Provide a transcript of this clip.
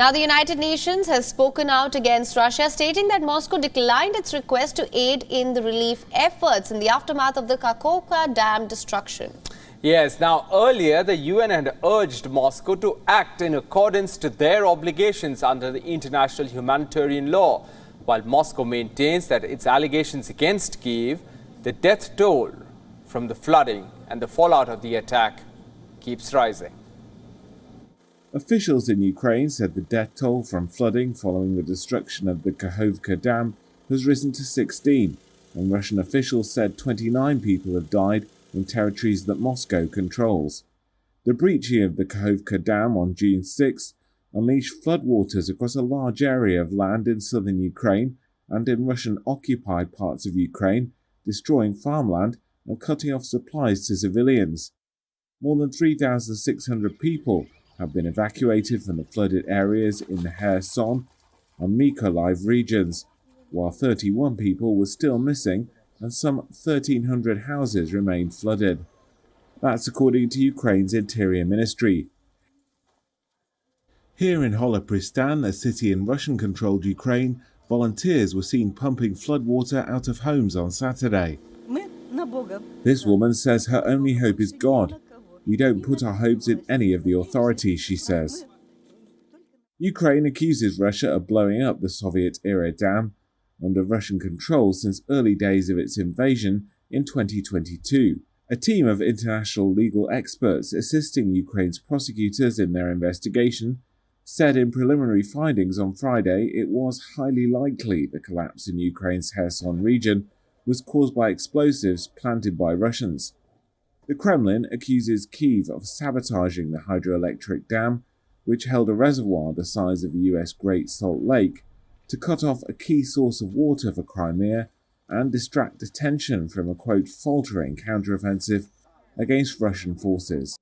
Now, the United Nations has spoken out against Russia, stating that Moscow declined its request to aid in the relief efforts in the aftermath of the Kakhovka dam destruction. Yes, now earlier the UN had urged Moscow to act in accordance to their obligations under the International Humanitarian Law, while Moscow maintains that its allegations against Kyiv, the death toll from the flooding and the fallout of the attack keeps rising. Officials in Ukraine said the death toll from flooding following the destruction of the Kakhovka dam has risen to 16, and Russian officials said 29 people have died in territories that Moscow controls. The breaching of the Kakhovka dam on June 6 unleashed floodwaters across a large area of land in southern Ukraine and in Russian-occupied parts of Ukraine, destroying farmland and cutting off supplies to civilians. More than 3,600 people have been evacuated from the flooded areas in the Kherson and Mykolaiv regions, while 31 people were still missing and some 1,300 houses remain flooded. That's according to Ukraine's Interior Ministry. Here in Holopristan, a city in Russian-controlled Ukraine, volunteers were seen pumping floodwater out of homes on Saturday. This woman says her only hope is God. We don't put our hopes in any of the authorities, she says. Ukraine accuses Russia of blowing up the Soviet-era dam under Russian control since early days of its invasion in 2022. A team of international legal experts assisting Ukraine's prosecutors in their investigation said in preliminary findings on Friday it was highly likely the collapse in Ukraine's Kherson region was caused by explosives planted by Russians. The Kremlin accuses Kyiv of sabotaging the hydroelectric dam, which held a reservoir the size of the US Great Salt Lake, to cut off a key source of water for Crimea and distract attention from a, quote, faltering counteroffensive against Russian forces.